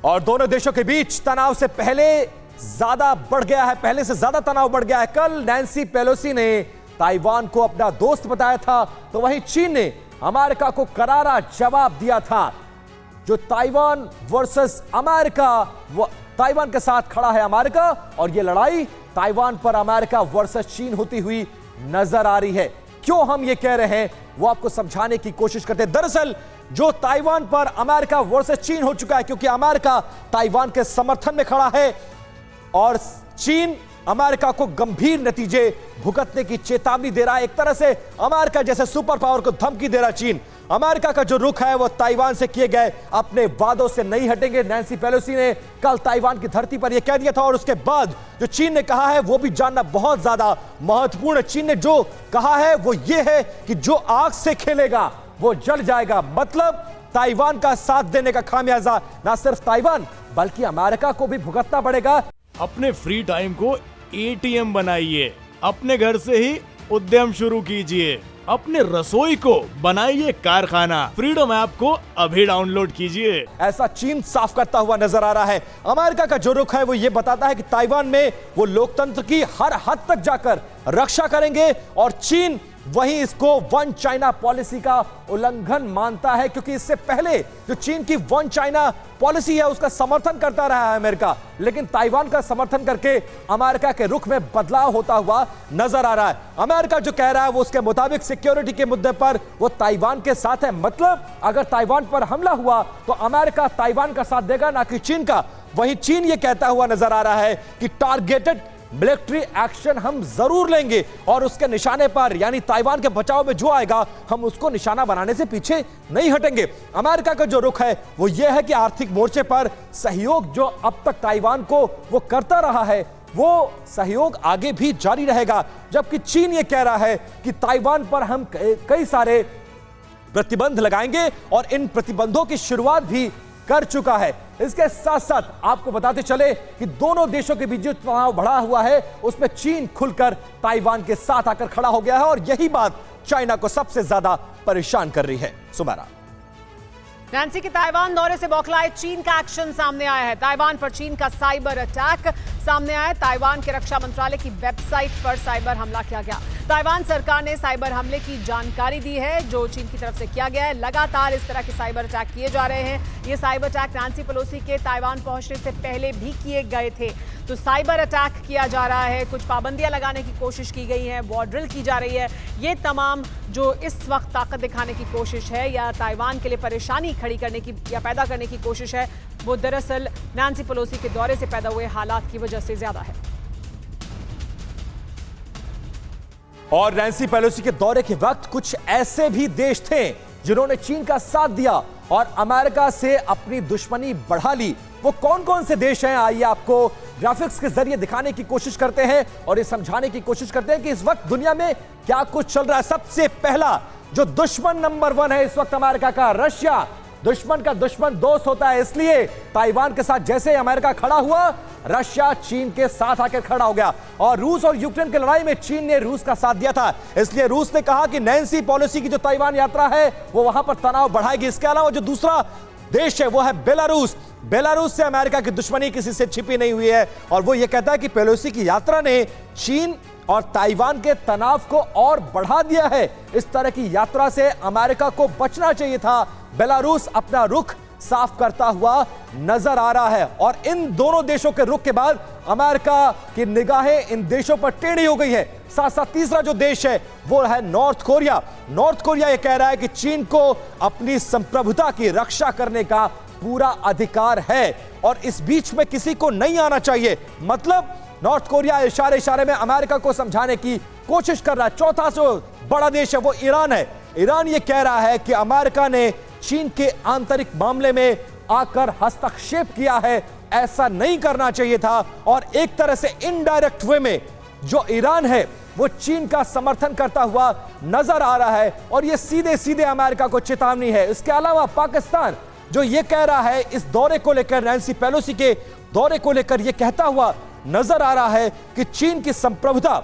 और दोनों देशों के बीच तनाव से पहले से ज्यादा तनाव बढ़ गया है। कल नैन्सी पेलोसी ने ताइवान को अपना दोस्त बताया था, तो वहीं चीन ने अमेरिका को करारा जवाब दिया था। जो ताइवान वर्सेस अमेरिका, वो ताइवान के साथ खड़ा है अमेरिका, और यह लड़ाई ताइवान पर अमेरिका वर्सेस चीन होती हुई नजर आ रही है। क्यों हम ये कह रहे हैं वो आपको समझाने की कोशिश करते हैं। दरअसल जो ताइवान पर अमेरिका वर्सेस चीन हो चुका है, क्योंकि अमेरिका ताइवान के समर्थन में खड़ा है और चीन अमेरिका को गंभीर नतीजे भुगतने की चेतावनी दे रहा है। एक तरह से अमेरिका जैसे सुपर पावर को धमकी दे रहा चीन। अमेरिका का जो रुख है वो ताइवान से किए गए अपने वादों से नहीं हटेंगे। नैन्सी पेलोसी ने कल ताइवान की धरती पर यह कह दिया था, और उसके बाद जो चीन ने कहा है वो भी जानना बहुत ज्यादा महत्वपूर्ण है। चीन ने जो कहा है वो ये है कि जो आग से खेलेगा वो जल जाएगा। मतलब ताइवान का साथ देने का खामियाजा ना सिर्फ ताइवान बल्कि अमेरिका को भी भुगतना पड़ेगा। अपने फ्री टाइम को एटीएम बनाइए, अपने घर से ही उद्यम शुरू कीजिए, अपने रसोई को बनाइए कारखाना। फ्रीडम ऐप को अभी डाउनलोड कीजिए। ऐसा चीन साफ करता हुआ नजर आ रहा है। अमेरिका का जो रुख है वो ये बताता है कि ताइवान में वो लोकतंत्र की हर हद तक जाकर रक्षा करेंगे, और चीन वहीं इसको वन चाइना पॉलिसी का उल्लंघन मानता है, क्योंकि इससे पहले जो चीन की वन चाइना पॉलिसी है उसका समर्थन करता रहा है अमेरिका, लेकिन ताइवान का समर्थन करके अमेरिका के रुख में बदलाव होता हुआ नजर आ रहा है। अमेरिका जो कह रहा है वो उसके मुताबिक सिक्योरिटी के मुद्दे पर वो ताइवान के साथ है। मतलब अगर ताइवान पर हमला हुआ तो अमेरिका ताइवान का साथ देगा, ना कि चीन का। वहीं चीन ये कहता हुआ नजर आ रहा है कि टारगेटेड मिलिट्री एक्शन हम जरूर लेंगे, और उसके निशाने पर यानी ताइवान के बचाव में जो आएगा हम उसको निशाना बनाने से पीछे नहीं हटेंगे। अमेरिका का जो रुख है वो ये है कि आर्थिक मोर्चे पर सहयोग जो अब तक ताइवान को वो करता रहा है वो सहयोग आगे भी जारी रहेगा, जबकि चीन ये कह रहा है कि ताइवान पर हम कई सारे प्रतिबंध लगाएंगे और इन प्रतिबंधों की शुरुआत भी कर चुका है। इसके साथ साथ आपको बताते चले कि दोनों देशों के बीच जो तनाव बढ़ा हुआ है उसमें चीन खुलकर ताइवान के साथ आकर खड़ा हो गया है, और यही बात चाइना को सबसे ज्यादा परेशान कर रही है। सुमारा, नैन्सी के ताइवान दौरे से बौखलाए चीन का एक्शन सामने आया है। ताइवान पर चीन का साइबर अटैक सामने आया है। ताइवान के रक्षा मंत्रालय की वेबसाइट पर साइबर हमला किया गया। ताइवान सरकार ने साइबर हमले की जानकारी दी है जो चीन की तरफ से किया गया है। लगातार इस तरह के साइबर अटैक किए जा रहे हैं। ये साइबर अटैक नैन्सी पेलोसी के ताइवान पहुंचने से पहले भी किए गए थे। तो साइबर अटैक किया जा रहा है, कुछ पाबंदियां लगाने की कोशिश की गई है, वॉर ड्रिल की जा रही है। ये तमाम जो इस वक्त ताकत दिखाने की कोशिश है या ताइवान के लिए परेशानी खड़ी करने की या पैदा करने की कोशिश है, वो दरअसल नैन्सी पेलोसी के दौरे से पैदा हुए हालात की वजह से ज्यादा है। और नैन्सी पेलोसी के दौरे के वक्त कुछ ऐसे भी देश थे जिन्होंने चीन का साथ दिया और अमेरिका से अपनी दुश्मनी बढ़ा ली। वो कौन कौन से देश हैं, आइए आपको ग्राफिक्स के जरिए दिखाने की कोशिश करते हैं और ये समझाने की कोशिश करते हैं कि इस वक्त दुनिया में क्या कुछ चल रहा है। सबसे पहला जो दुश्मन नंबर 1 है इस वक्त अमेरिका का, रशिया। दुश्मन का दुश्मन दोस्त होता है, इसलिए ताइवान के साथ जैसे अमेरिका खड़ा हुआ, रशिया चीन के साथ आकर खड़ा हो गया। और रूस और यूक्रेन की लड़ाई में चीन ने रूस का साथ दिया था, इसलिए रूस ने कहा कि नैन्सी पेलोसी की जो ताइवान यात्रा है वो वहां पर तनाव बढ़ाएगी। इसके अलावा जो दूसरा देश है वो है बेलारूस। बेलारूस से अमेरिका की दुश्मनी किसी से छिपी नहीं हुई है, और वो ये कहता है कि पेलोसी की यात्रा ने चीन और ताइवान के तनाव को और बढ़ा दिया है। इस तरह की यात्रा से अमेरिका को बचना चाहिए था। बेलारूस अपना रुख साफ करता हुआ नजर आ रहा है, और इन दोनों देशों के रुख के बाद अमेरिका की निगाहें इन देशों पर टेढ़ी हो गई है। साथ साथ तीसरा जो देश है वो है नॉर्थ कोरिया। नॉर्थ कोरिया ये कह रहा है कि चीन को अपनी संप्रभुता की रक्षा करने का पूरा अधिकार है और इस बीच में किसी को नहीं आना चाहिए। मतलब नॉर्थ कोरिया इशारे में अमेरिका को समझाने की कोशिश कर रहा है। चौथा जो बड़ा देश है वो ईरान है। ईरान ये कह रहा है कि अमेरिका ने चीन के आंतरिक मामले में आकर हस्तक्षेप किया है, ऐसा नहीं करना चाहिए था, और एक तरह से इनडायरेक्ट वे में जो ईरान है वो चीन का समर्थन करता हुआ नजर आ रहा है, और ये सीधे सीधे अमेरिका को चेतावनी है। इसके अलावा पाकिस्तान जो ये कह रहा है इस दौरे को लेकर, नैन्सी पेलोसी के दौरे को लेकर, ये कहता हुआ नजर आ रहा है कि चीन की संप्रभुता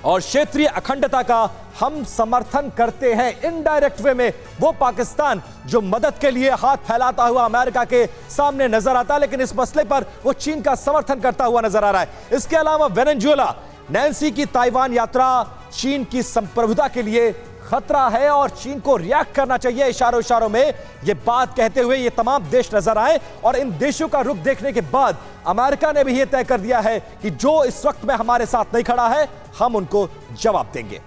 और क्षेत्रीय अखंडता का हम समर्थन करते हैं। इनडायरेक्ट वे में वो पाकिस्तान जो मदद के लिए हाथ फैलाता हुआ अमेरिका के सामने नजर आता है, लेकिन इस मसले पर वो चीन का समर्थन करता हुआ नजर आ रहा है। इसके अलावा वेनेजुएला, नैन्सी की ताइवान यात्रा चीन की संप्रभुता के लिए खतरा है और चीन को रिएक्ट करना चाहिए। इशारों इशारों में ये बात कहते हुए ये तमाम देश नजर आए और इन देशों का रुख देखने के बाद अमेरिका ने भी ये तय कर दिया है कि जो इस वक्त में हमारे साथ नहीं खड़ा है, हम उनको जवाब देंगे।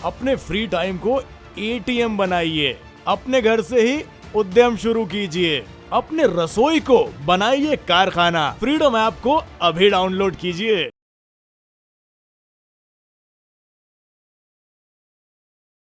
अपने फ्री टाइम को एटीएम बनाइए, अपने घर से ही उद्यम शुरू कीजिए, अपने रसोई को बनाइए कारखाना। फ्रीडम ऐप को अभी डाउनलोड कीजिए।